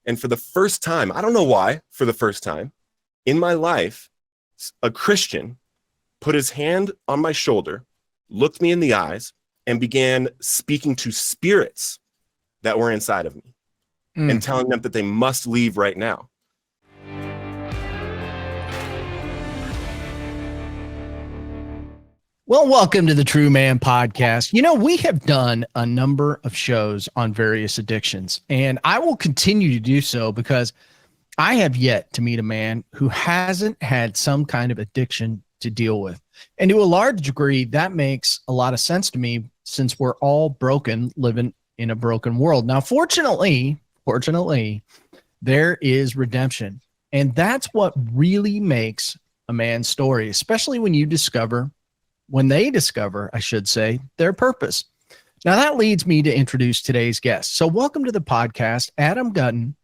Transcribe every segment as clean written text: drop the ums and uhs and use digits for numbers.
And for the first time, I don't know why, for the first time in my life, a Christian put his hand on my shoulder, looked me in the eyes, and began speaking to spirits that were inside of me and telling them that they must leave right now. Well, welcome to the True Man Podcast. You know, we have done a number of shows on various addictions, and I will continue to do so because I have yet to meet a man who hasn't had some kind of addiction to deal with. And to a large degree, that makes a lot of sense to me since we're all broken, living in a broken world. Now, fortunately, there is redemption. And that's what really makes a man's story, especially when they discover, I should say, their purpose. Now that leads me to introduce today's guest. So welcome to the podcast, Adam Gunton.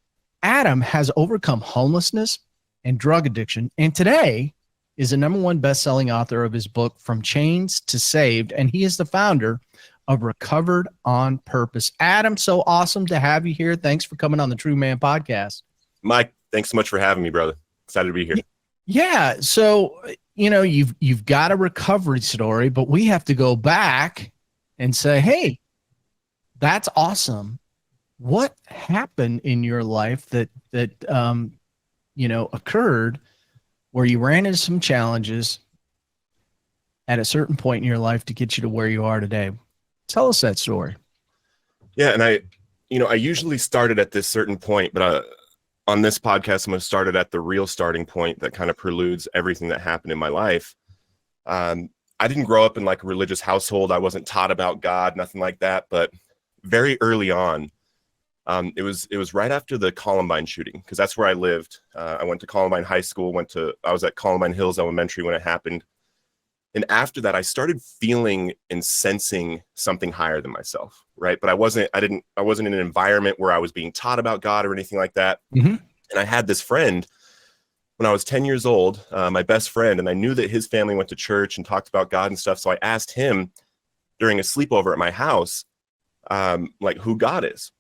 Adam has overcome homelessness and drug addiction, and today is the #1 best-selling author of his book, From Chains to Saved, and he is the founder of Recovered on Purpose. Adam, so awesome to have you here. Thanks for coming on the True Man Podcast. Mike, thanks so much for having me, brother. Excited to be here. Yeah, so you know, you've got a recovery story, but we have to go back and say, hey, that's awesome. What happened in your life that occurred where you ran into some challenges at a certain point in your life to get you to where you are today? Tell us that story. Yeah, and I usually started at this certain point, but on this podcast, I'm going to start it at the real starting point that kind of preludes everything that happened in my life. I didn't grow up in like a religious household. I wasn't taught about God, nothing like that. But very early on, it was right after the Columbine shooting, because that's where I lived. I went to Columbine High School. I was at Columbine Hills Elementary when it happened. And after that, I started feeling and sensing something higher than myself, right? But I wasn't in an environment where I was being taught about God or anything like that. Mm-hmm. And I had this friend when I was 10 years old, my best friend, and I knew that his family went to church and talked about God and stuff. So I asked him during a sleepover at my house, who God is.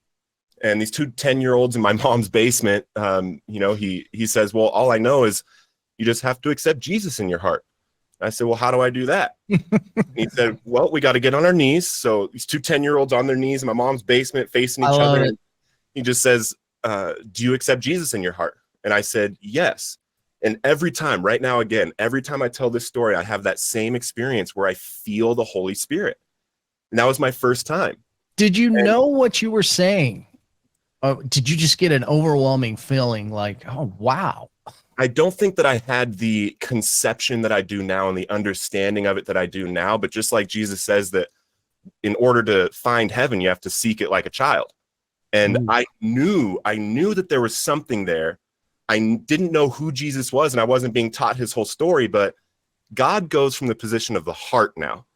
And these two 10-year-olds in my mom's basement, he says, well, all I know is you just have to accept Jesus in your heart. I said, well, how do I do that? He said, well, we got to get on our knees. So these two 10-year-olds on their knees in my mom's basement facing each other. And he just says, do you accept Jesus in your heart? And I said, yes. And every time I tell this story, I have that same experience where I feel the Holy Spirit. And that was my first time. Did you know what you were saying? Did you just get an overwhelming feeling like, oh, wow? I don't think that I had the conception that I do now and the understanding of it that I do now, but just like Jesus says that in order to find heaven, you have to seek it like a child. And I knew that there was something there. I didn't know who Jesus was, and I wasn't being taught his whole story, but God goes from the position of the heart now.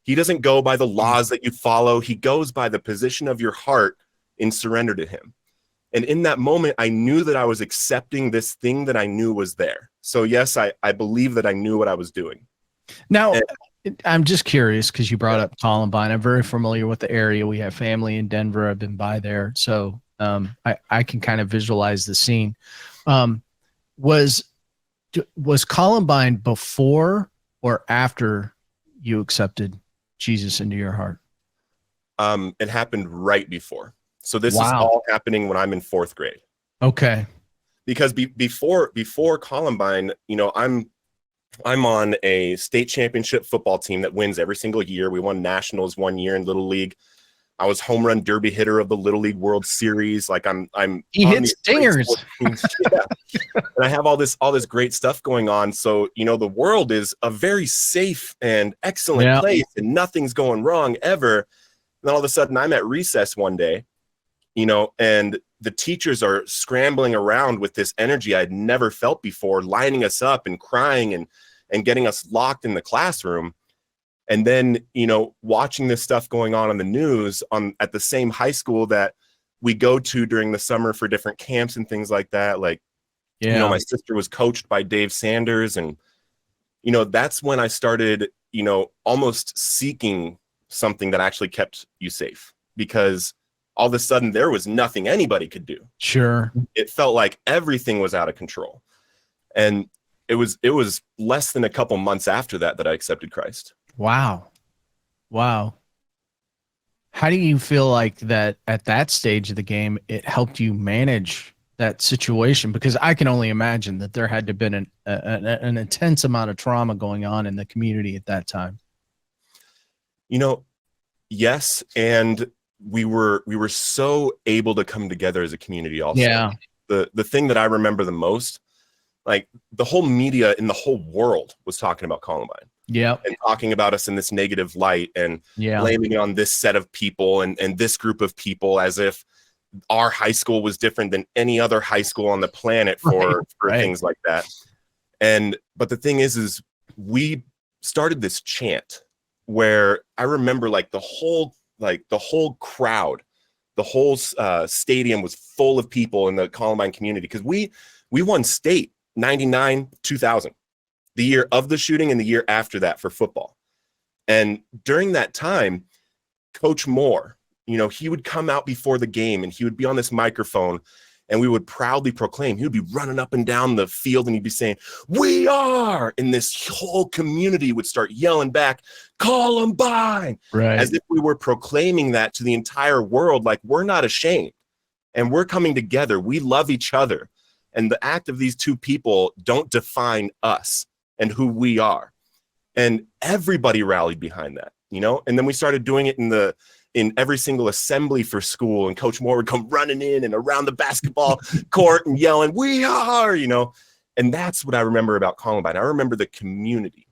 He doesn't go by the laws that you follow. He goes by the position of your heart in surrender to him. And in that moment, I knew that I was accepting this thing that I knew was there. So yes, I believe that I knew what I was doing. Now, I'm just curious because you brought up Columbine. I'm very familiar with the area. We have family in Denver. I've been by there. So I can kind of visualize the scene. Was Columbine before or after you accepted Jesus into your heart? It happened right before. So this is all happening when I'm in 4th grade. Okay. Because before Columbine, I'm on a state championship football team that wins every single year. We won nationals one year in Little League. I was home run derby hitter of the Little League World Series. Like he hits stingers. Yeah. And I have all this great stuff going on. So, the world is a very safe and excellent place and nothing's going wrong ever. And then all of a sudden I'm at recess one day, and the teachers are scrambling around with this energy I'd never felt before, lining us up and crying and getting us locked in the classroom. And then, watching this stuff going on the news at the same high school that we go to during the summer for different camps and things like that. My sister was coached by Dave Sanders. And, that's when I started, almost seeking something that actually kept you safe. Because all of a sudden there was nothing anybody could do. Sure. It felt like everything was out of control. And it was less than a couple months after that I accepted Christ. Wow. How do you feel like that at that stage of the game, it helped you manage that situation? Because I can only imagine that there had to have been an intense amount of trauma going on in the community at that time. Yes. And we were so able to come together as a community also. Yeah. The thing that I remember the most, like the whole media in the whole world was talking about Columbine. Yeah. And talking about us in this negative light and blaming it on this set of people and this group of people, as if our high school was different than any other high school on the planet for things like that. But the thing is we started this chant where I remember like the whole crowd, the whole stadium was full of people in the Columbine community, because we won state 99, 2000, the year of the shooting and the year after that for football. And during that time, Coach Moore, he would come out before the game and he would be on this microphone and we would proudly proclaim. He would be running up and down the field and he'd be saying, "We are," and this whole community would start yelling back, "Columbine," as if we were proclaiming that to the entire world, like we're not ashamed and we're coming together. We love each other. And the act of these two people don't define us and who we are. And everybody rallied behind that, and then we started doing it in every single assembly for school, and Coach Moore would come running in and around the basketball court and yelling, "We are," and that's what I remember about Columbine. I remember the community,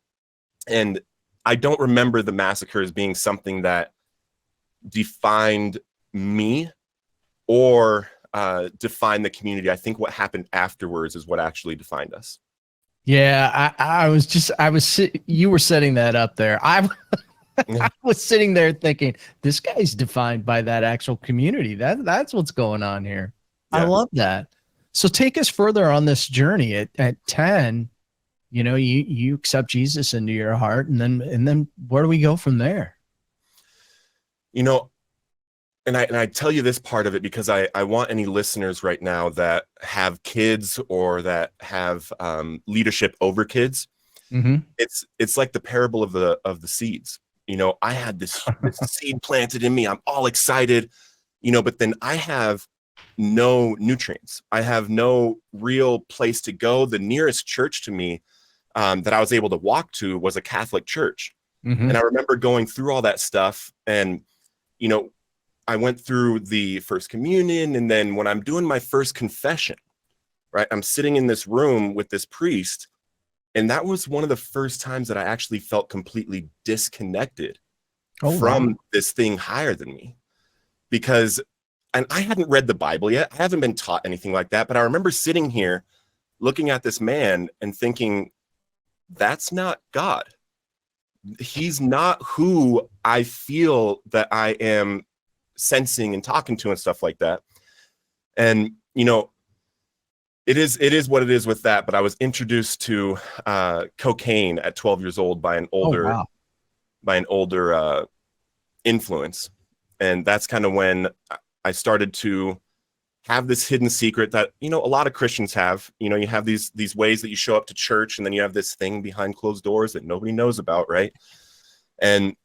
and I don't remember the massacres being something that defined me or defined the community. I think what happened afterwards is what actually defined us. Yeah, you were setting that up there. I was sitting there thinking, this guy's defined by that actual community. That's what's going on here. Yeah. I love that. So take us further on this journey. At 10, you accept Jesus into your heart, and then where do we go from there? And I tell you this part of it because I want any listeners right now that have kids or that have leadership over kids. Mm-hmm. It's like the parable of the seeds. I had this seed planted in me. I'm all excited, but then I have no nutrients. I have no real place to go. The nearest church to me that I was able to walk to was a Catholic church. Mm-hmm. And I remember going through all that stuff, and I went through the first communion, and then when I'm doing my first confession, right, I'm sitting in this room with this priest, and that was one of the first times that I actually felt completely disconnected from this thing higher than me, and I hadn't read the Bible yet. I haven't been taught anything like that, but I remember sitting here looking at this man and thinking, that's not God. He's not who I feel that I am sensing and talking to and stuff like that. And it is what it is with that. But I was introduced to cocaine at 12 years old by an older influence, and that's kind of when I started to have this hidden secret that a lot of Christians have. You have these ways that you show up to church, and then you have this thing behind closed doors that nobody knows about, right? And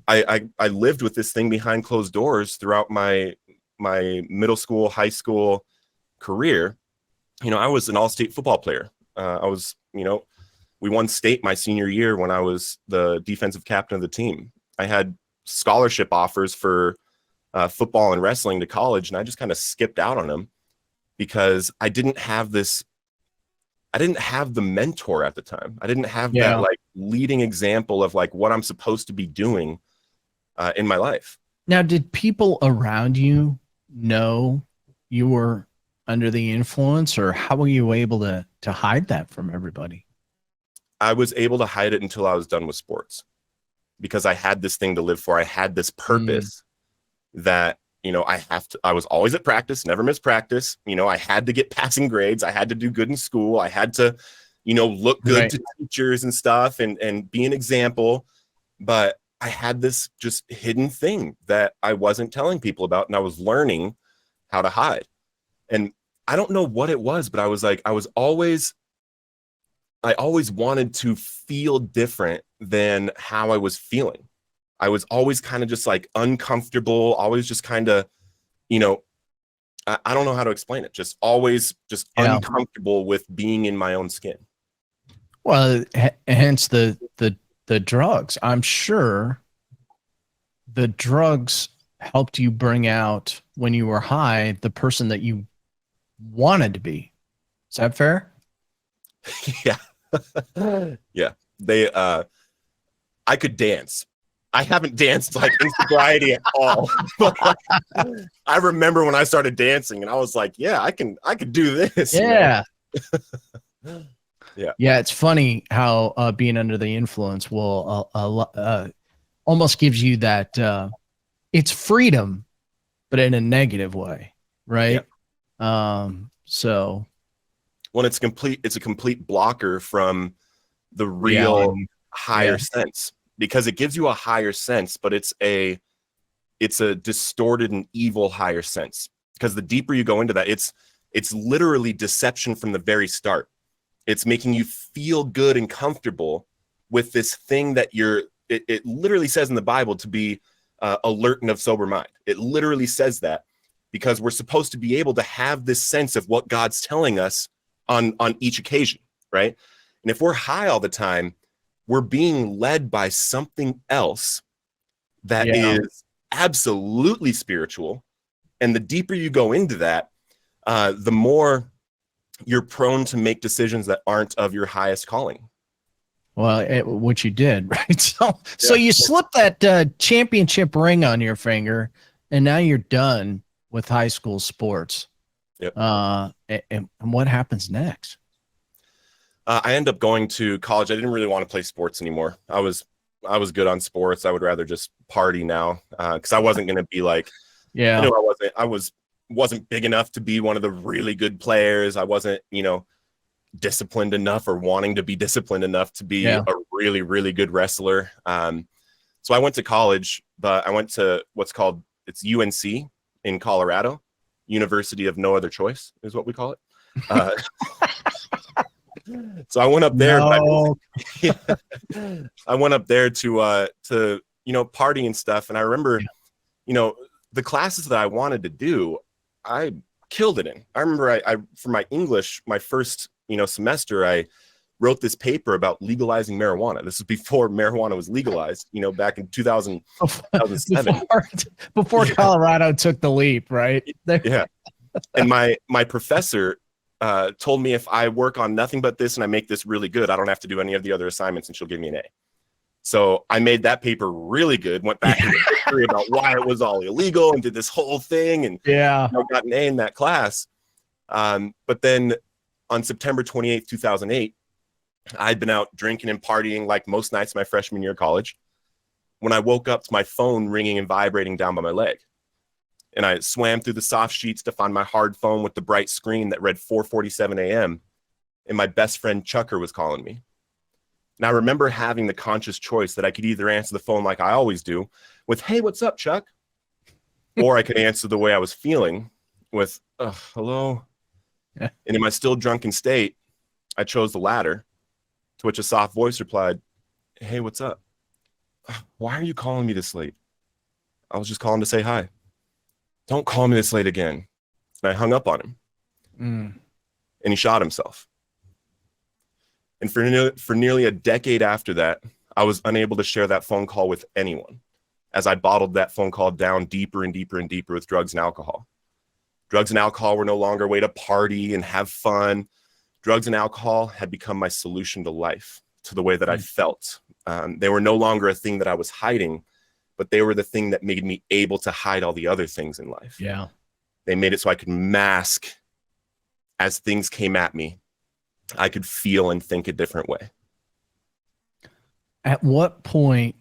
I lived with this thing behind closed doors throughout my middle school, high school career. I was an all-state football player. We won state my senior year when I was the defensive captain of the team. I had scholarship offers for football and wrestling to college, and I just kind of skipped out on them because I didn't have the mentor at the time. I didn't have that like leading example of like what I'm supposed to be doing in my life. Now, did people around you know you were under the influence, or how were you able to hide that from everybody? I was able to hide it until I was done with sports, because I had this thing to live for. I had this purpose that, I was always at practice, never miss practice. I had to get passing grades. I had to do good in school. I had to, look good to teachers and stuff and be an example. But I had this just hidden thing that I wasn't telling people about, and I was learning how to hide. And I don't know what it was, but I was like, I always wanted to feel different than how I was feeling. I was always kind of just like uncomfortable, always just kind of, you know, I don't know how to explain it. Just always just uncomfortable with being in my own skin. Well, hence the drugs. I'm sure the drugs helped you bring out, when you were high, the person that you wanted to be. Is that fair? Yeah. Yeah. I could dance. I haven't danced like in sobriety at all. But I remember when I started dancing and I was like, yeah, I could do this. Yeah. Yeah. Yeah. It's funny how being under the influence will almost gives you that it's freedom, but in a negative way. Right. Yeah. So when it's a complete blocker from the real higher sense, because it gives you a higher sense, but it's a distorted and evil higher sense. Because the deeper you go into that, it's literally deception from the very start. It's making you feel good and comfortable with this thing that it literally says in the Bible to be alert and of sober mind. It literally says that because we're supposed to be able to have this sense of what God's telling us on each occasion, right? And if we're high all the time, we're being led by something else that is absolutely spiritual. And the deeper you go into that, the more you're prone to make decisions that aren't of your highest calling. Well, which you did, right? So you slipped that championship ring on your finger, and now you're done with high school sports. Yep. And what happens next? I ended up going to college. I didn't really want to play sports anymore. I was good on sports. I would rather just party now, because I wasn't going to be like, I knew I wasn't big enough to be one of the really good players. I wasn't, disciplined enough or wanting to be disciplined enough to be a really, really good wrestler. So I went to college, but I went to it's UNC in Colorado, University of No Other Choice is what we call it. So I went up there. No. I went up there to party and stuff. And I remember, the classes that I wanted to do, I killed it in. I remember I for my English, my first semester, I wrote this paper about legalizing marijuana. This is before marijuana was legalized, back in 2007. Before Colorado took the leap, right? Yeah. And my professor told me if I work on nothing but this and I make this really good, I don't have to do any of the other assignments and she'll give me an A. So I made that paper really good, went back into history about why it was all illegal and did this whole thing and got an A in that class. But then on September 28th, 2008, I'd been out drinking and partying like most nights my freshman year of college, when I woke up to my phone ringing and vibrating down by my leg. And I swam through the soft sheets to find my hard phone with the bright screen that read 4:47 a.m. And my best friend Chucker was calling me. And I remember having the conscious choice that I could either answer the phone like I always do with, "Hey, what's up, Chuck?" Or I could answer the way I was feeling with, "Hello." Yeah. And in my still drunken state, I chose the latter, to which a soft voice replied, "Hey, what's up? Why are you calling me this late? I was just calling to say hi. Don't call me this late again." And I hung up on him. And he shot himself. And for nearly a decade after that, I was unable to share that phone call with anyone, as I bottled that phone call down deeper and deeper and deeper with drugs and alcohol. Drugs and alcohol were no longer a way to party and have fun. Drugs and alcohol had become my solution to life, to the way that I felt. They were no longer a thing that I was hiding, but they were the thing that made me able to hide all the other things in life. Yeah. They made it so I could mask as things came at me. I could feel and think a different way. At what point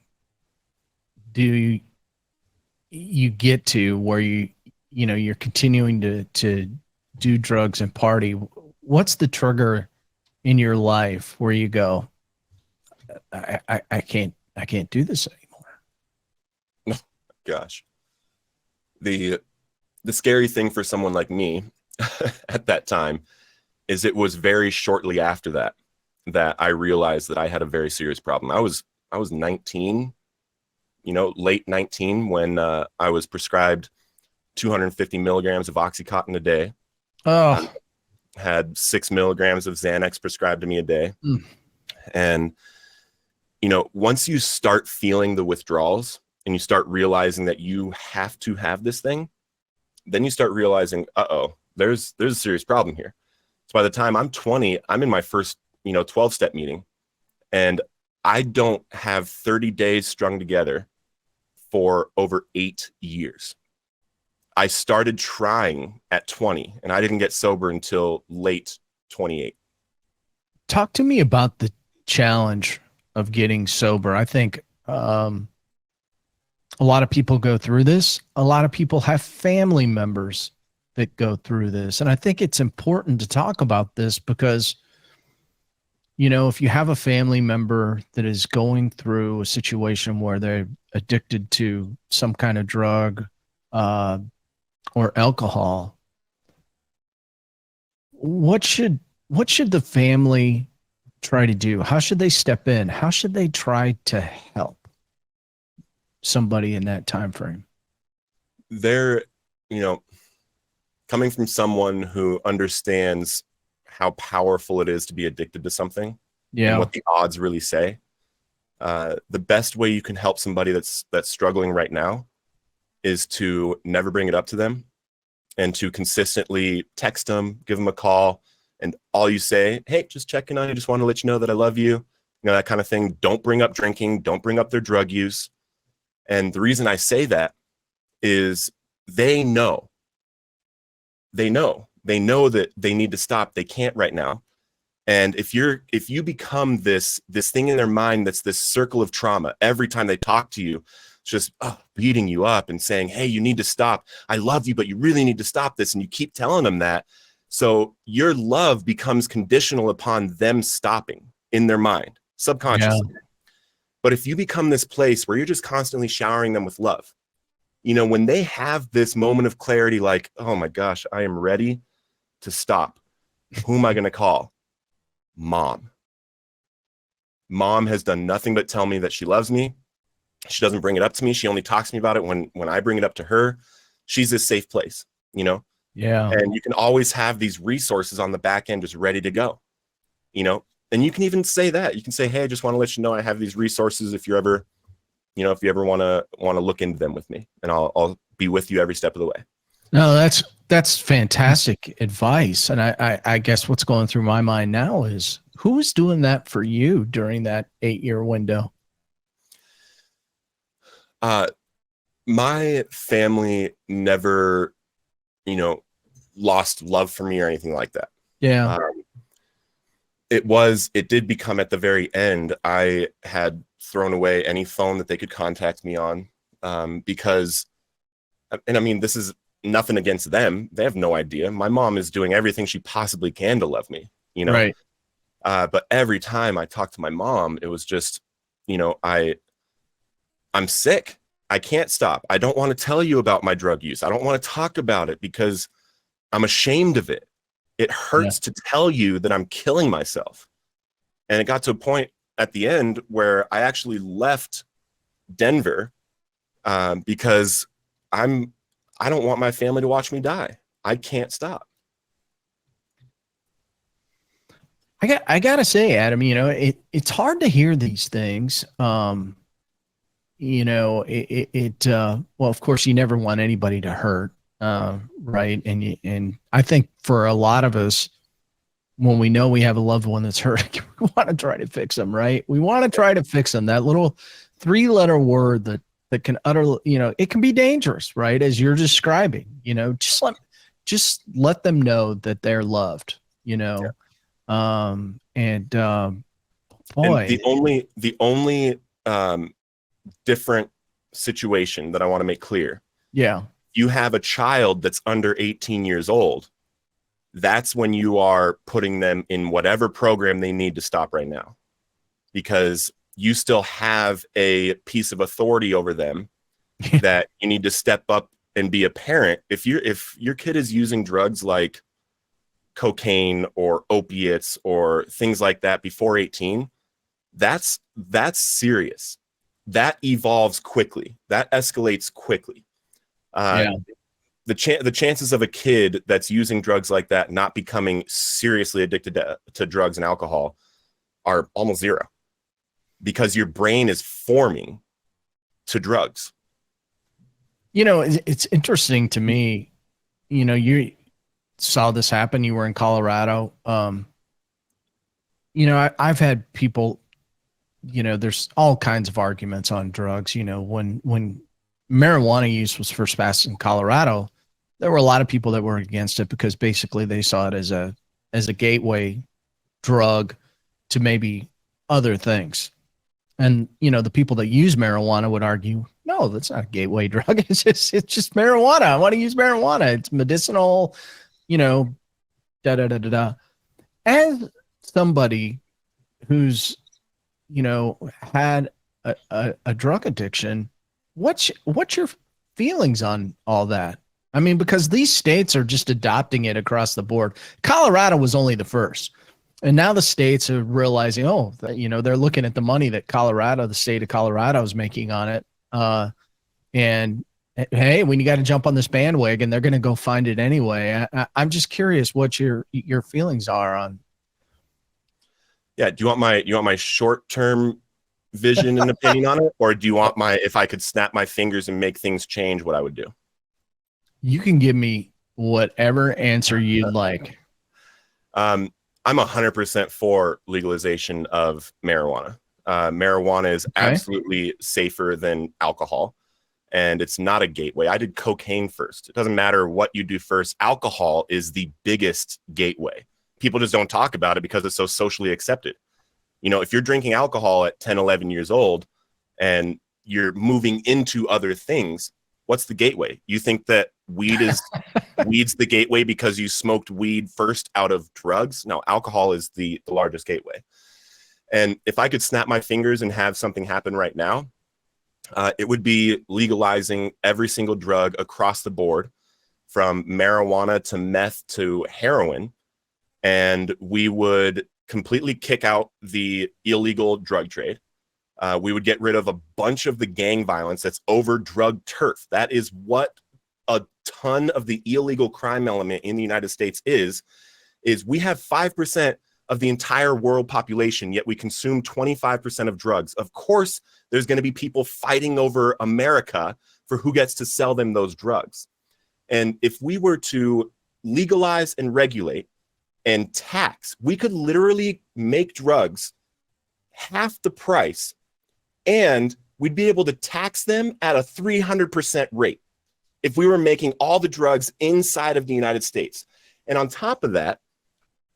do you get to where you're continuing to do drugs and party? What's the trigger in your life where you go, I can't do this anymore? gosh. The scary thing for someone like me at that time is it was very shortly after that I realized that I had a very serious problem. I was 19, late 19 when I was prescribed 250 milligrams of Oxycontin a day. Oh, Had 6 milligrams of Xanax prescribed to me a day. Mm. And, once you start feeling the withdrawals and you start realizing that you have to have this thing, then you start realizing, there's a serious problem here. So by the time I'm 20, I'm in my first, 12-step meeting, and I don't have 30 days strung together for over 8 years. I started trying at 20, and I didn't get sober until late 28. Talk to me about the challenge of getting sober. I think a lot of people go through this. A lot of people have family members that go through this. And I think it's important to talk about this because, if you have a family member that is going through a situation where they're addicted to some kind of drug or alcohol, what should the family try to do? How should they step in? How should they try to help somebody in that time frame? They're, coming from someone who understands how powerful it is to be addicted to something, and what the odds really say. The best way you can help somebody that's struggling right now is to never bring it up to them, and to consistently text them, give them a call, and all you say, hey, just checking on you, just want to let you know that I love you, that kind of thing. Don't bring up drinking, don't bring up their drug use. And the reason I say that is they know that they need to stop. They can't right now. And if you become this thing in their mind that's this circle of trauma, every time they talk to you, it's just beating you up and saying, hey, you need to stop. I love you, but you really need to stop this. And you keep telling them that. So your love becomes conditional upon them stopping in their mind, subconsciously. Yeah. But if you become this place where you're just constantly showering them with love, when they have this moment of clarity, like, oh my gosh, I am ready to stop. Who am I going to call? Mom. Mom has done nothing but tell me that she loves me. She doesn't bring it up to me. She only talks to me about it when I bring it up to her. She's a safe place, Yeah. And you can always have these resources on the back end just ready to go, and you can even say that. You can say, hey, I just want to let you know I have these resources if you ever want to look into them with me, and I'll be with you every step of the way. No, that's fantastic advice. And I guess what's going through my mind now is, who was doing that for you during that 8-year window? My family never, lost love for me or anything like that. Yeah. It did become at the very end, I had thrown away any phone that they could contact me on, because, and I mean, this is nothing against them. They have no idea. My mom is doing everything she possibly can to love me, Right. But every time I talked to my mom, it was just, I'm sick. I can't stop. I don't want to tell you about my drug use. I don't want to talk about it because I'm ashamed of it. It hurts to tell you that I'm killing myself. And it got to a point at the end where I actually left Denver because I don't want my family to watch me die. I can't stop. I gotta say, Adam, it's hard to hear these things. Well, of course you never want anybody to hurt. Right. And I think for a lot of us, when we know we have a loved one that's hurting, we want to try to fix them, right? We want to try to fix them. That little 3-letter word that can it can be dangerous, right? As you're describing, just let them know that they're loved, Yeah. Boy, and the only different situation that I want to make clear. Yeah. You have a child that's under 18 years old. That's when you are putting them in whatever program they need to stop right now, because you still have a piece of authority over them that you need to step up and be a parent. If your kid is using drugs like cocaine or opiates or things like that before 18, that's serious. That evolves quickly. That escalates quickly. The chances of a kid that's using drugs like that not becoming seriously addicted to drugs and alcohol are almost zero, because your brain is forming to drugs. It's interesting to me. You saw this happen. You were in Colorado. I've had people, there's all kinds of arguments on drugs. When marijuana use was first passed in Colorado, there were a lot of people that were against it because basically they saw it as a gateway drug to maybe other things. And, the people that use marijuana would argue, no, that's not a gateway drug. It's just marijuana. I want to use marijuana. It's medicinal, da, da, da, da, da. As somebody who's, had a drug addiction, what's your feelings on all that? I mean, because these states are just adopting it across the board. Colorado was only the first. And now the states are realizing, they're looking at the money that the state of Colorado is making on it. And hey, when you got to jump on this bandwagon, they're going to go find it anyway. I'm just curious what your feelings are on. Yeah. Do you want my short-term vision and opinion on it? Or do you want if I could snap my fingers and make things change, what I would do? You can give me whatever answer you'd like. I'm 100% for legalization of marijuana. Marijuana is absolutely safer than alcohol, and it's not a gateway. I did cocaine first. It doesn't matter what you do first. Alcohol is the biggest gateway. People just don't talk about it because it's so socially accepted. If you're drinking alcohol at 10, 11 years old and you're moving into other things, what's the gateway? You think that weed's the gateway because you smoked weed first out of drugs? No, alcohol is the largest gateway. And if I could snap my fingers and have something happen right now, it would be legalizing every single drug across the board, from marijuana to meth to heroin. And we would completely kick out the illegal drug trade. We would get rid of a bunch of the gang violence that's over drug turf. That is what a ton of the illegal crime element in the United States is we have 5% of the entire world population, yet we consume 25% of drugs. Of course, there's going to be people fighting over America for who gets to sell them those drugs. And if we were to legalize and regulate and tax, we could literally make drugs half the price, and we'd be able to tax them at a 300% rate if we were making all the drugs inside of the United States. And on top of that,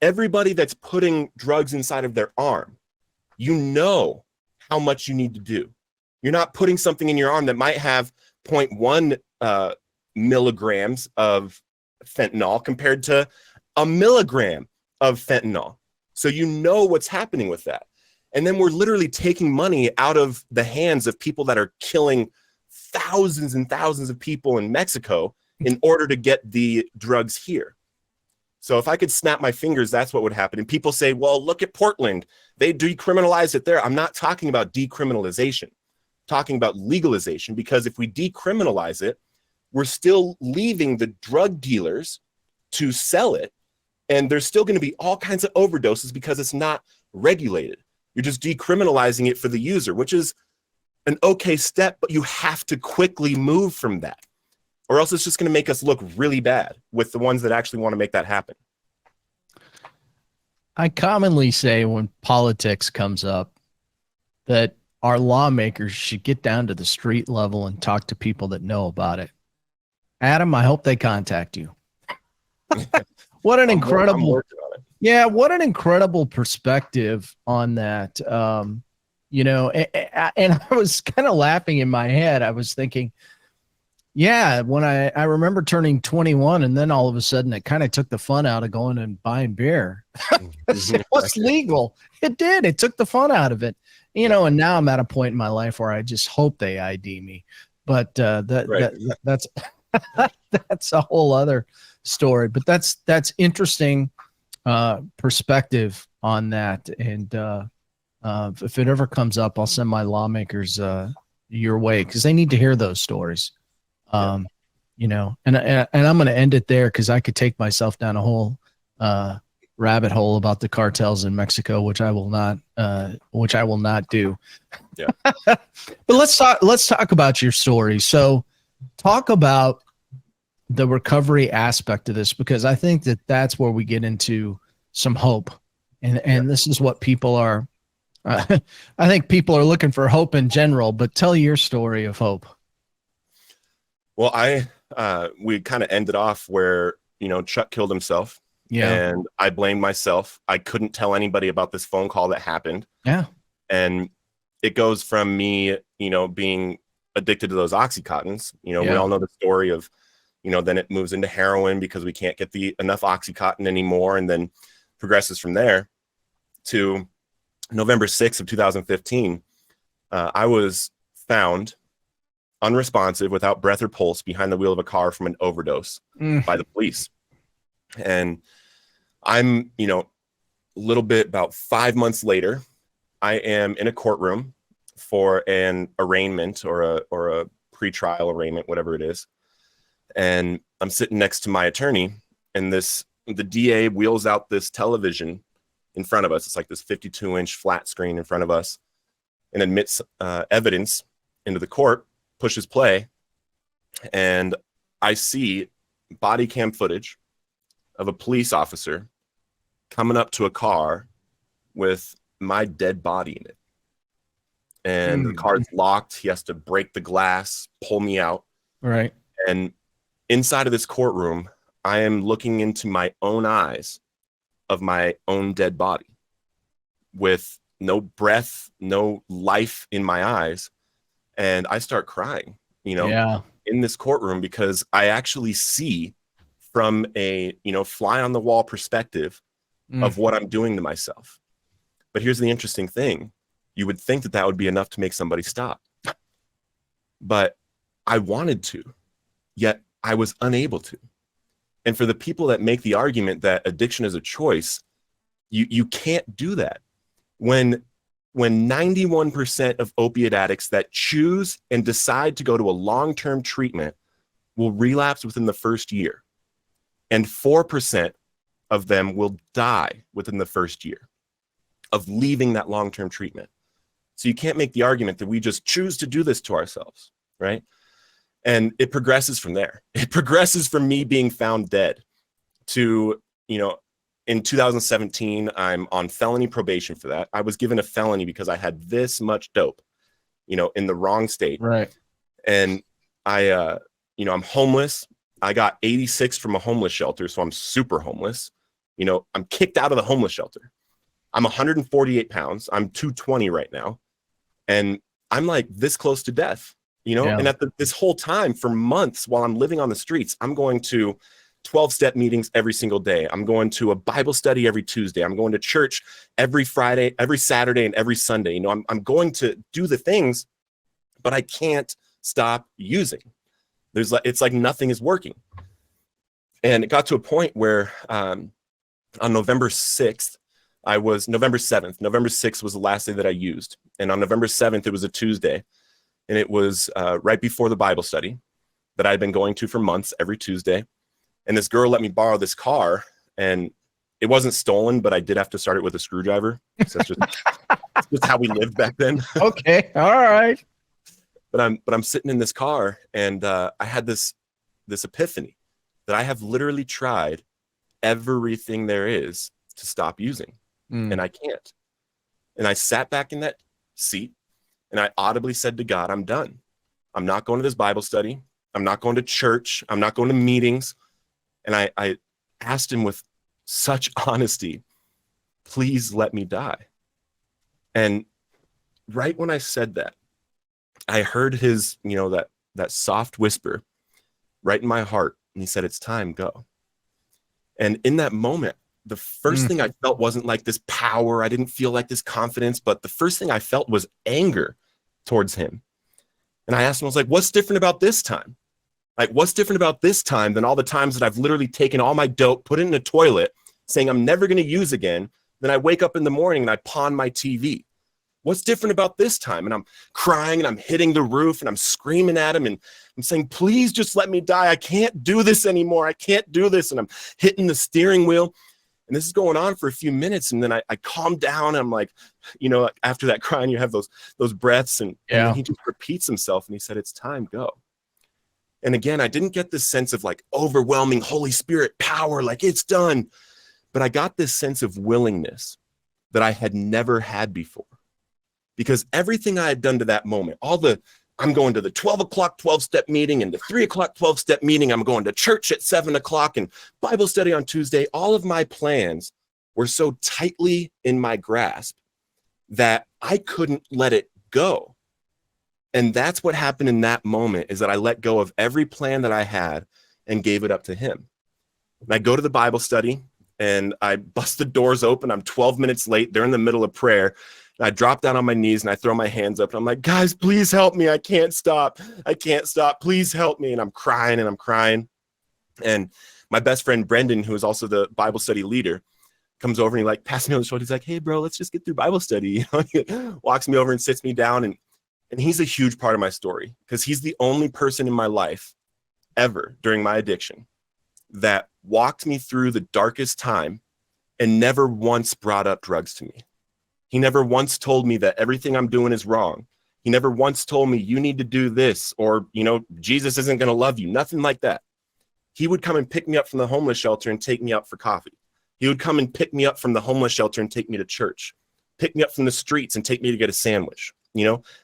everybody that's putting drugs inside of their arm, how much you need to do. You're not putting something in your arm that might have 0.1 milligrams of fentanyl compared to a milligram of fentanyl. So what's happening with that. And then we're literally taking money out of the hands of people that are killing thousands and thousands of people in Mexico in order to get the drugs here. So if I could snap my fingers, that's what would happen. And people say, well, look at Portland. They decriminalized it there. I'm not talking about decriminalization. I'm talking about legalization, because if we decriminalize it, we're still leaving the drug dealers to sell it. And there's still going to be all kinds of overdoses because it's not regulated. You're just decriminalizing it for the user, which is an okay step, but you have to quickly move from that, or else it's just going to make us look really bad with the ones that actually want to make that happen. I commonly say when politics comes up that our lawmakers should get down to the street level and talk to people that know about it. Adam, I hope they contact you. What an incredible, what an incredible perspective on that. And I was kind of laughing in my head. I was thinking, when I remember turning 21, and then all of a sudden it kind of took the fun out of going and buying beer. It was legal. It did. It took the fun out of it, and now I'm at a point in my life where I just hope they ID me. but Right. that's that's a whole other story. But that's interesting perspective on that. And if it ever comes up, I'll send my lawmakers your way, because they need to hear those stories. You know, and I'm going to end it there, because I could take myself down a whole rabbit hole about the cartels in Mexico, which I will not do. Yeah. But let's talk about your story. So talk about the recovery aspect of this, because I think that's where we get into some hope. And this is what people are, I think people are looking for hope in general, but tell your story of hope. Well, we kind of ended off where, Chuck killed himself. Yeah. And I blamed myself. I couldn't tell anybody about this phone call that happened. Yeah. And it goes from me, being addicted to those Oxycontins. We all know the story of, then it moves into heroin because we can't get enough Oxycontin anymore, and then progresses from there to November 6th of 2015. I was found unresponsive, without breath or pulse, behind the wheel of a car from an overdose by the police. And I'm, a little bit about 5 months later, I am in a courtroom for an arraignment or a pretrial arraignment, whatever it is. And I'm sitting next to my attorney, and the DA wheels out this television in front of us. It's like this 52-inch flat screen in front of us, and admits evidence into the court, pushes play, and I see body cam footage of a police officer coming up to a car with my dead body in it. And the car's locked. He has to break the glass, pull me out. Right. And inside of this courtroom, I am looking into my own eyes of my own dead body, with no breath, no life in my eyes. And I start crying, in this courtroom, because I actually see from a, fly on the wall perspective of what I'm doing to myself. But here's the interesting thing. You would think that would be enough to make somebody stop. But I wanted to, yet I was unable to. And for the people that make the argument that addiction is a choice, you can't do that. When 91% of opiate addicts that choose and decide to go to a long-term treatment will relapse within the first year, and 4% of them will die within the first year of leaving that long-term treatment. So you can't make the argument that we just choose to do this to ourselves, right? And it progresses from there. It progresses from me being found dead to, in 2017, I'm on felony probation for that. I was given a felony because I had this much dope, in the wrong state. Right. And I'm homeless. I got 86 from a homeless shelter, so I'm super homeless. I'm kicked out of the homeless shelter. I'm 148 pounds. I'm 220 right now. And I'm like this close to death, and at this whole time, for months while I'm living on the streets, I'm going to 12-step meetings every single day. I'm going to a Bible study every Tuesday. I'm going to church every Friday, every Saturday, and every Sunday. I'm going to do the things, but I can't stop using. It's like nothing is working. And it got to a point where on November 6th, November 7th. November 6th was the last day that I used. And on November 7th, it was a Tuesday. And it was right before the Bible study that I'd been going to for months every Tuesday. And this girl let me borrow this car, and it wasn't stolen, but I did have to start it with a screwdriver. So that's just how we lived back then. Okay. All right. But I'm sitting in this car, and I had this epiphany that I have literally tried everything there is to stop using, and I can't. And I sat back in that seat, and I audibly said to God, I'm done. I'm not going to this Bible study. I'm not going to church. I'm not going to meetings. And I asked him with such honesty, please let me die. And right when I said that, I heard his, that soft whisper right in my heart. And he said, it's time, go. And in that moment, the first thing I felt wasn't like this power. I didn't feel like this confidence, but the first thing I felt was anger towards him. And I asked him, I was like, what's different about this time? Like, what's different about this time than all the times that I've literally taken all my dope, put it in a toilet, saying I'm never going to use again. Then I wake up in the morning and I pawn my TV. What's different about this time? And I'm crying and I'm hitting the roof and I'm screaming at him and I'm saying, please just let me die. I can't do this anymore. I can't do this. And I'm hitting the steering wheel. And this is going on for a few minutes. And then I calm down. And I'm like, after that crying, you have those breaths. And then he just repeats himself. And he said, it's time, go. And again, I didn't get this sense of like overwhelming Holy Spirit power, like it's done. But I got this sense of willingness that I had never had before. Because everything I had done to that moment, I'm going to the 12 o'clock 12-step meeting and the 3 o'clock 12-step meeting. I'm going to church at 7 o'clock and Bible study on Tuesday. All of my plans were so tightly in my grasp that I couldn't let it go. And that's what happened in that moment, is that I let go of every plan that I had and gave it up to him. And I go to the Bible study and I bust the doors open. I'm 12 minutes late. They're in the middle of prayer. And I drop down on my knees and I throw my hands up. And I'm like, guys, please help me. I can't stop. I can't stop. Please help me. And I'm crying and I'm crying. And my best friend, Brendan, who is also the Bible study leader, comes over and he like passes me on the shoulder. He's like, hey, bro, let's just get through Bible study. He walks me over and sits me down. And he's a huge part of my story because he's the only person in my life ever during my addiction that walked me through the darkest time and never once brought up drugs to me. He never once told me that everything I'm doing is wrong. He never once told me you need to do this or, Jesus isn't going to love you. Nothing like that. He would come and pick me up from the homeless shelter and take me out for coffee. He would come and pick me up from the homeless shelter and take me to church, pick me up from the streets and take me to get a sandwich.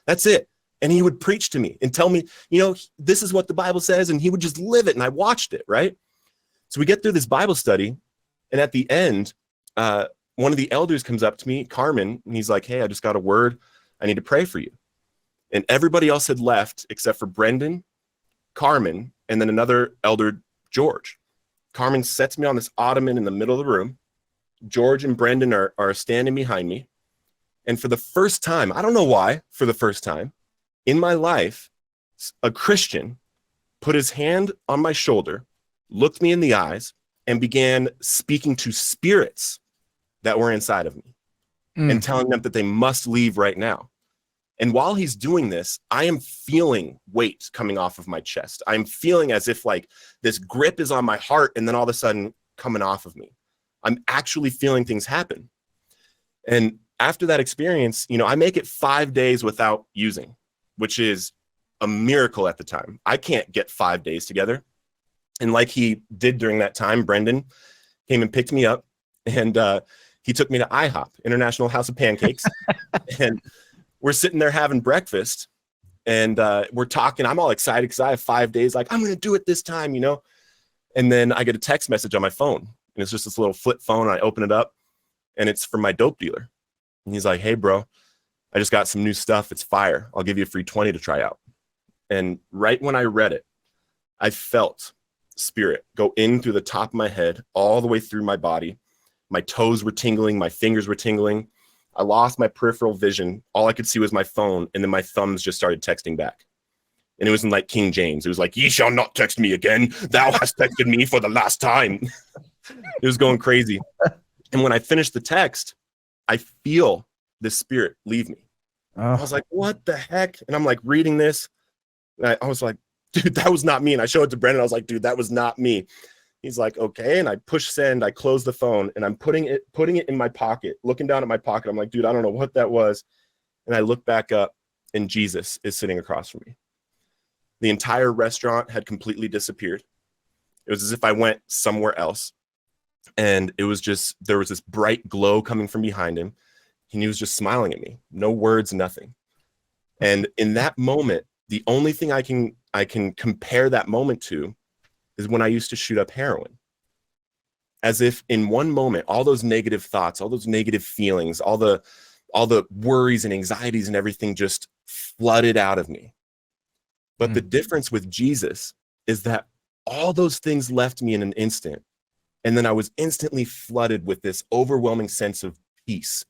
That's it. And he would preach to me and tell me, this is what the Bible says. And he would just live it. And I watched it. Right. So we get through this Bible study. And at the end, one of the elders comes up to me, Carmen, and he's like, hey, I just got a word. I need to pray for you. And everybody else had left except for Brendan, Carmen, and then another elder, George. Carmen sets me on this ottoman in the middle of the room. George and Brendan are standing behind me. And for the first time, I don't know why, for the first time in my life, a Christian put his hand on my shoulder, looked me in the eyes, and began speaking to spirits that were inside of me and telling them that they must leave right now. And while he's doing this, I am feeling weight coming off of my chest. I'm feeling as if like this grip is on my heart and then all of a sudden coming off of me. I'm actually feeling things happen. And after that experience, I make it 5 days without using, which is a miracle at the time. I can't get 5 days together. And like he did during that time, Brendan came and picked me up and he took me to IHOP, International House of Pancakes. And we're sitting there having breakfast and we're talking. I'm all excited because I have 5 days. Like, I'm going to do it this time, And then I get a text message on my phone and it's just this little flip phone. I open it up and it's from my dope dealer. And he's like, hey, bro, I just got some new stuff. It's fire. I'll give you a free 20 to try out. And right when I read it, I felt spirit go in through the top of my head, all the way through my body. My toes were tingling. My fingers were tingling. I lost my peripheral vision. All I could see was my phone. And then my thumbs just started texting back. And it wasn't like King James. It was like, ye shall not text me again. Thou hast texted me for the last time. It was going crazy. And when I finished the text, I feel the spirit leave me. I was like, what the heck? And I'm like reading this. And I was like, dude, that was not me. And I showed it to Brendan. I was like, dude, that was not me. He's like, okay. And I push send. I close the phone and I'm putting it in my pocket, looking down at my pocket. I'm like, dude, I don't know what that was. And I look back up and Jesus is sitting across from me. The entire restaurant had completely disappeared. It was as if I went somewhere else. And it was just, there was this bright glow coming from behind him. And he was just smiling at me. No words, nothing. And in that moment, the only thing I can compare that moment to is when I used to shoot up heroin. As if in one moment, all those negative thoughts, all those negative feelings, all the worries and anxieties and everything just flooded out of me. But the difference with Jesus is that all those things left me in an instant. And then I was instantly flooded with this overwhelming sense of peace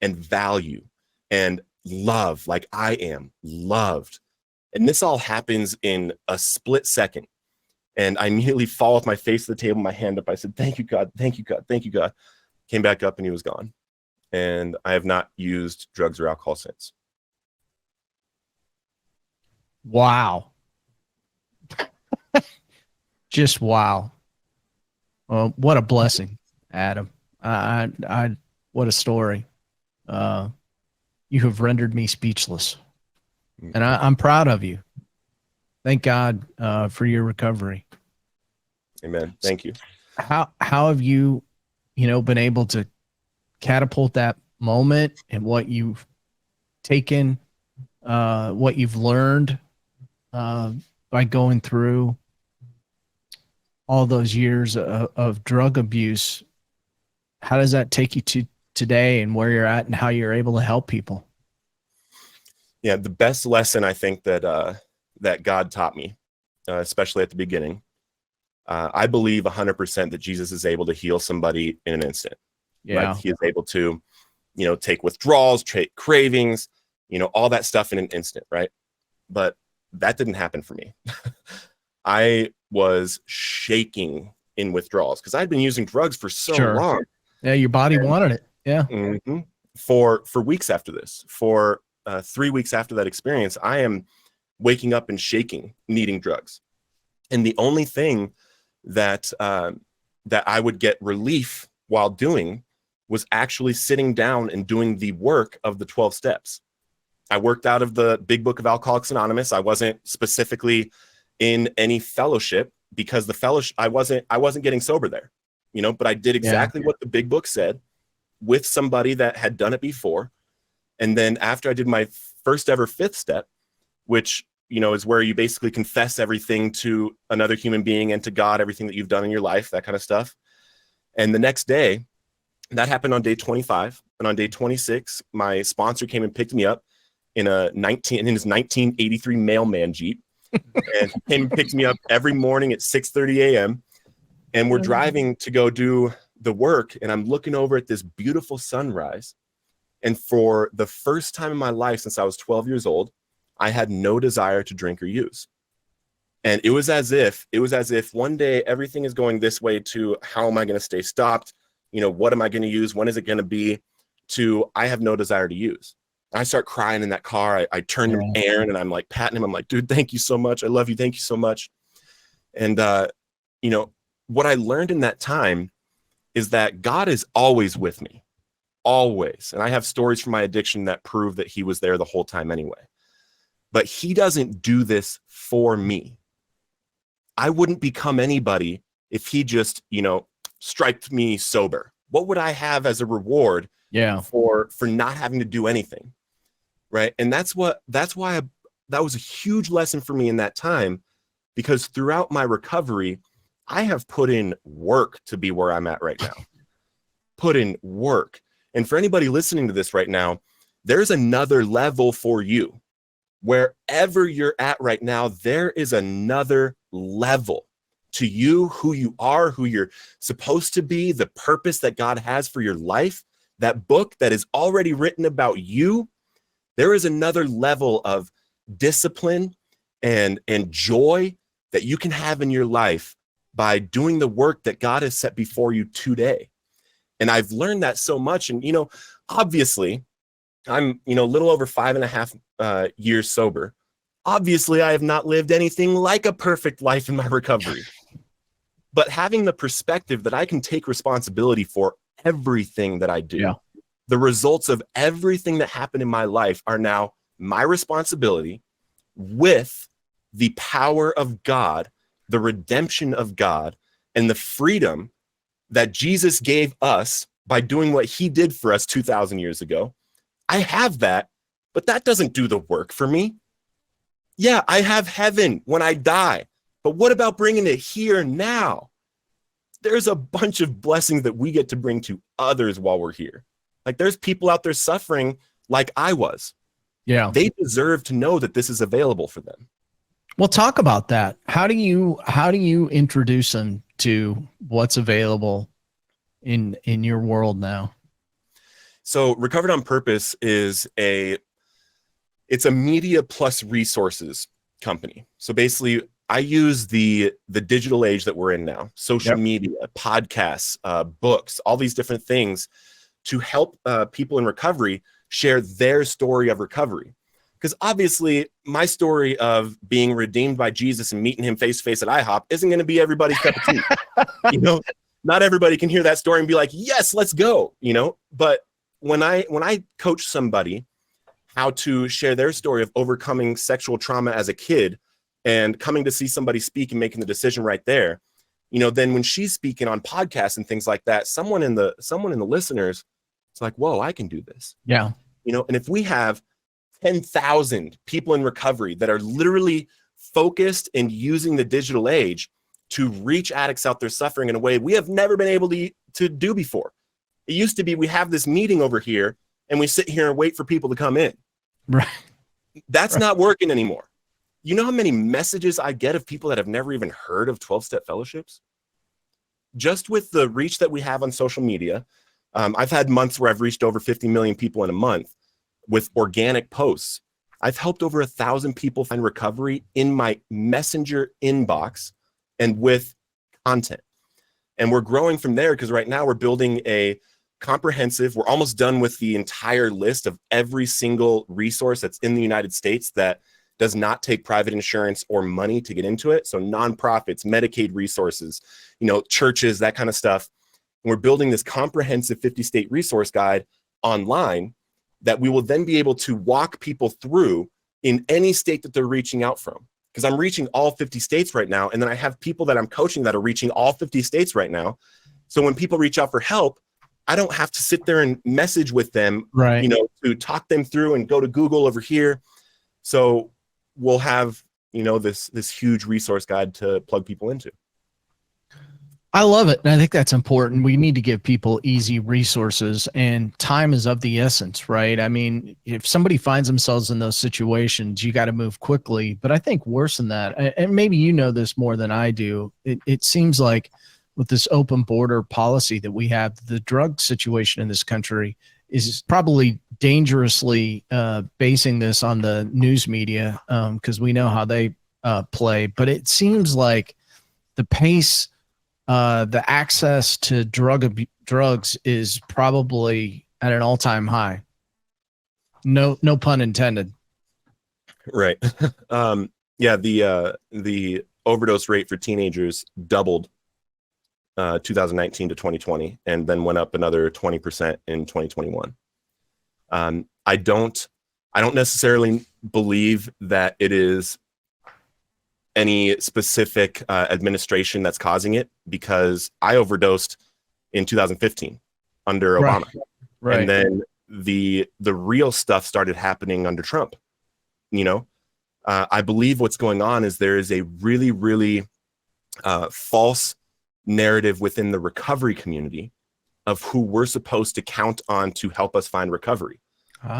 and value and love, like I am loved. And this all happens in a split second. And I immediately fall off my face to the table, my hand up. I said, thank you, God. Thank you, God. Thank you, God. Came back up and he was gone. And I have not used drugs or alcohol since. Wow. Just wow. Well, what a blessing, Adam. What a story. You have rendered me speechless, and I'm proud of you. Thank God for your recovery. Amen. Thank you. How have you, been able to catapult that moment and what you've taken, what you've learned by going through all those years of drug abuse? How does that take you to today and where you're at and how you're able to help people? Yeah, the best lesson I think that God taught me, especially at the beginning, I believe 100% that Jesus is able to heal somebody in an instant. Yeah. Right? He is able to, take withdrawals, take cravings, all that stuff in an instant, right? But that didn't happen for me. I was shaking in withdrawals because I'd been using drugs for so long. Yeah, your body wanted it. Yeah. Mm-hmm. For weeks after this, for 3 weeks after that experience, I am waking up and shaking, needing drugs. And the only thing that I would get relief while doing was actually sitting down and doing the work of the 12 steps. I worked out of the Big Book of Alcoholics Anonymous. I wasn't specifically in any fellowship because the fellowship, I wasn't getting sober there, but I did exactly what the Big Book said with somebody that had done it before. And then after I did my first ever 5th step, which, is where you basically confess everything to another human being and to God, everything that you've done in your life, that kind of stuff. And the next day, that happened on day 25. And on day 26, my sponsor came and picked me up in his 1983 mailman Jeep. And he came and picked me up every morning at 6:30 a.m. And we're driving to go do the work. And I'm looking over at this beautiful sunrise. And for the first time in my life since I was 12 years old, I had no desire to drink or use. And it was as if one day everything is going this way to how am I going to stay stopped? What am I going to use? When is it going to be? To I have no desire to use. I start crying in that car. I turn to Aaron and I'm like patting him. I'm like, dude, thank you so much. I love you. Thank you so much. And, what I learned in that time is that God is always with me, always. And I have stories from my addiction that prove that he was there the whole time anyway. But he doesn't do this for me. I wouldn't become anybody if he just, striped me sober. What would I have as a reward for not having to do anything? Right. And that was a huge lesson for me in that time, because throughout my recovery, I have put in work to be where I'm at right now. Put in work. And for anybody listening to this right now, there's another level for you. Wherever you're at right now, there is another level to you, who you are, who you're supposed to be, the purpose that God has for your life, that book that is already written about you. There is another level of discipline and joy that you can have in your life by doing the work that God has set before you today. And I've learned that so much. And, obviously, I'm, a little over 5.5 years sober. Obviously, I have not lived anything like a perfect life in my recovery. But having the perspective that I can take responsibility for everything that I do, the results of everything that happened in my life are now my responsibility, with the power of God, the redemption of God, and the freedom that Jesus gave us by doing what he did for us 2,000 years ago. I have that, but that doesn't do the work for me. Yeah, I have heaven when I die, but what about bringing it here now? There's a bunch of blessings that we get to bring to others while we're here. Like, there's people out there suffering like I was. Yeah. They deserve to know that this is available for them. Well, talk about that. How do you introduce them to what's available in your world now? So Recovered on Purpose is it's a media plus resources company. So basically, I use the digital age that we're in now, social media, podcasts, books, all these different things to help people in recovery share their story of recovery. Because obviously, my story of being redeemed by Jesus and meeting him face to face at IHOP isn't going to be everybody's cup of tea. You know, not everybody can hear that story and be like, yes, let's go, you know. But when I coach somebody how to share their story of overcoming sexual trauma as a kid and coming to see somebody speak and making the decision right there, you know, then when she's speaking on podcasts and things like that, someone in the listeners, it's like, whoa, I can do this. Yeah. You know, and if we have 10,000 people in recovery that are literally focused and using the digital age to reach addicts out there suffering in a way we have never been able to do before. It used to be we have this meeting over here and we sit here and wait for people to come in. Right. That's not working anymore. You know how many messages I get of people that have never even heard of 12-step fellowships? Just with the reach that we have on social media, I've had months where I've reached over 50 million people in a month with organic posts. I've helped over 1,000 people find recovery in my messenger inbox and with content. And we're growing from there because right now we're building a comprehensive, we're almost done with the entire list of every single resource that's in the United States that does not take private insurance or money to get into it. So nonprofits, Medicaid resources, you know, churches, that kind of stuff. And we're building this comprehensive 50-state resource guide online that we will then be able to walk people through in any state that they're reaching out from. Because I'm reaching all 50 states right now. And then I have people that I'm coaching that are reaching all 50 states right now. So when people reach out for help, I don't have to sit there and message with them, Right. you know, to talk them through and go to Google over here. So we'll have, you know, this huge resource guide to plug people into. I love it. And I think that's important. We need to give people easy resources, and time is of the essence, right? I mean, if somebody finds themselves in those situations, you got to move quickly. But I think worse than that, and maybe you know this more than I do, it seems like with this open border policy that we have, the drug situation in this country is probably dangerously basing this on the news media because we know how they play. But it seems like the pace, the access to drugs is probably at an all-time high. No pun intended. Right. Yeah. The overdose rate for teenagers doubled 2019 to 2020, and then went up another 20% in 2021. I don't necessarily believe that it is any specific administration that's causing it, because I overdosed in 2015 under Obama. Right. And then the real stuff started happening under Trump. You know, I believe what's going on is there is a really, really false narrative within the recovery community of who we're supposed to count on to help us find recovery.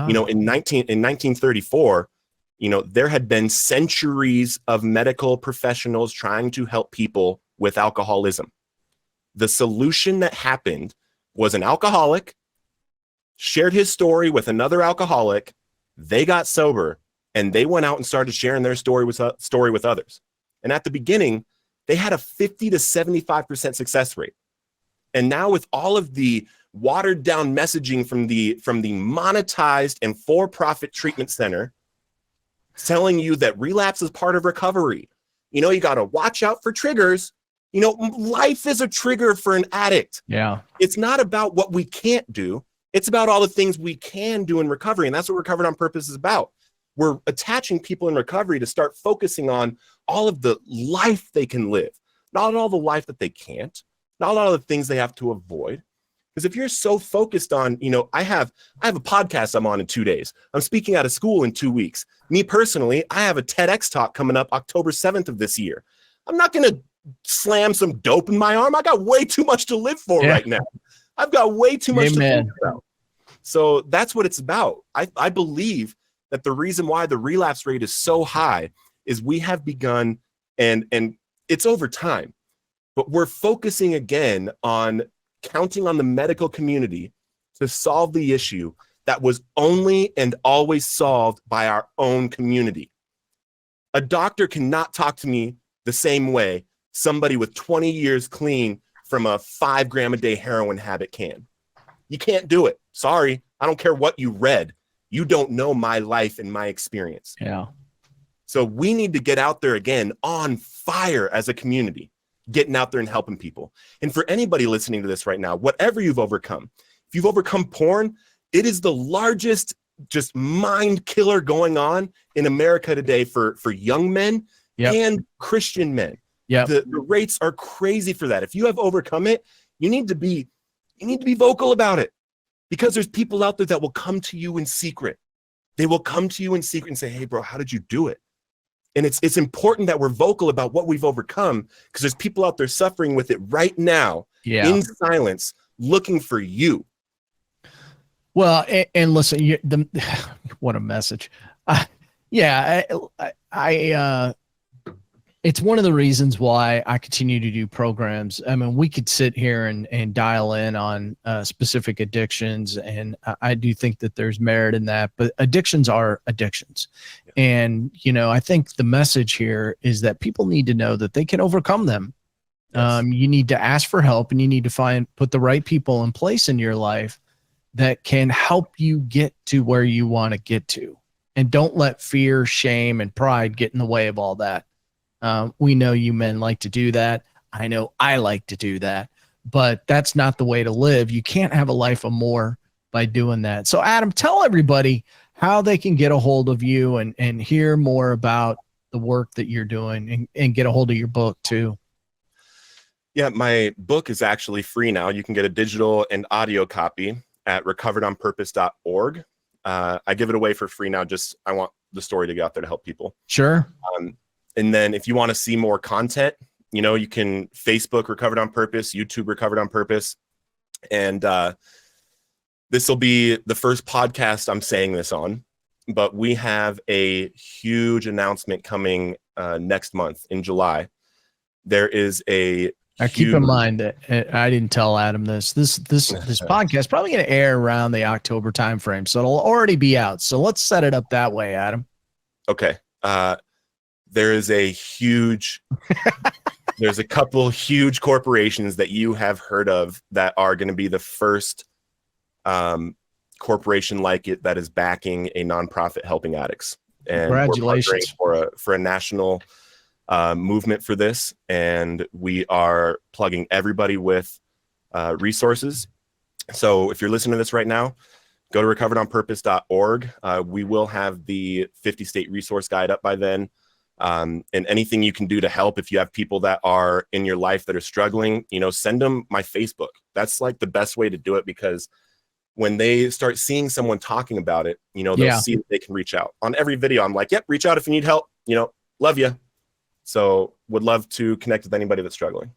You know, in 1934, you know, there had been centuries of medical professionals trying to help people with alcoholism. The solution that happened was an alcoholic shared his story with another alcoholic. They got sober and they went out and started sharing their story with others. And at the beginning, they had a 50 to 75% success rate. And now with all of the watered down messaging from the monetized and for-profit treatment center telling you that relapse is part of recovery. You know, you got to watch out for triggers. You know, life is a trigger for an addict. Yeah. It's not about what we can't do. It's about all the things we can do in recovery. And that's what Recovered on Purpose is about. We're attaching people in recovery to start focusing on all of the life they can live, not all the life that they can't, not all the things they have to avoid. Because if you're so focused on, you know, I have a podcast I'm on in 2 days. I'm speaking out of school in 2 weeks. Me personally, I have a TEDx talk coming up October 7th of this year. I'm not going to slam some dope in my arm. I got way too much to live for right now. I've got way too much to think about. So that's what it's about. I believe that the reason why the relapse rate is so high is we have begun, and it's over time, but we're focusing again on counting on the medical community to solve the issue that was only and always solved by our own community. A doctor cannot talk to me the same way somebody with 20 years clean from a 5 gram a day heroin habit can. You can't do it. Sorry. I don't care what you read. You don't know my life and my experience. Yeah. So we need to get out there again on fire as a community, getting out there and helping people. And for anybody listening to this right now, whatever you've overcome, if you've overcome porn, it is the largest just mind killer going on in America today for young men and Christian men. Yeah. The rates are crazy for that. If you have overcome it, you need to be vocal about it, because there's people out there that will come to you in secret. They will come to you in secret and say, hey, bro, how did you do it? And it's important that we're vocal about what we've overcome, because there's people out there suffering with it right now in silence, looking for you. Well, and listen, what a message. It's one of the reasons why I continue to do programs. I mean, we could sit here and dial in on specific addictions, and I do think that there's merit in that, but addictions are addictions. Yeah. And, I think the message here is that people need to know that they can overcome them. Yes. You need to ask for help, and you need to put the right people in place in your life that can help you get to where you want to get to. And don't let fear, shame, and pride get in the way of all that. We know you men like to do that. I know I like to do that, but that's not the way to live. You can't have a life of more by doing that. So Adam, tell everybody how they can get a hold of you and hear more about the work that you're doing, and get a hold of your book too. Yeah, my book is actually free now. You can get a digital and audio copy at recoveredonpurpose.org. I give it away for free now. I want the story to get out there to help people. Sure. And then if you want to see more content, you can Facebook Recovered on Purpose, YouTube Recovered on Purpose. And this will be the first podcast I'm saying this on, but we have a huge announcement coming next month in July. There is keep in mind that I didn't tell Adam this podcast is probably going to air around the October timeframe, so it'll already be out. So let's set it up that way, Adam. Okay. There's a couple huge corporations that you have heard of that are going to be the first corporation like it that is backing a nonprofit helping addicts. And congratulations. we're partnering for a national movement for this, and we are plugging everybody with resources. So if you're listening to this right now, go to recoveredonpurpose.org. We will have the 50 state resource guide up by then. And anything you can do to help, if you have people that are in your life that are struggling, send them my Facebook. That's like the best way to do it, because when they start seeing someone talking about it, they'll see that they can reach out. On every video, I'm like, yep, reach out if you need help, love you. So would love to connect with anybody that's struggling.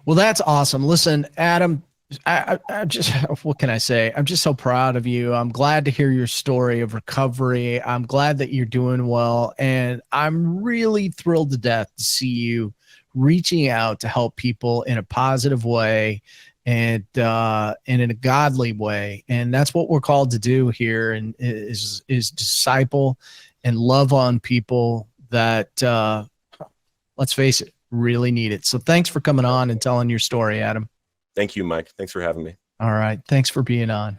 Well, that's awesome. Listen, Adam, I just, what can I say? I'm just so proud of you. I'm glad to hear your story of recovery. I'm glad that you're doing well. And I'm really thrilled to death to see you reaching out to help people in a positive way and in a godly way. And that's what we're called to do here, and is disciple and love on people that, let's face it, really need it. So thanks for coming on and telling your story, Adam. Thank you, Mike. Thanks for having me. All right. Thanks for being on.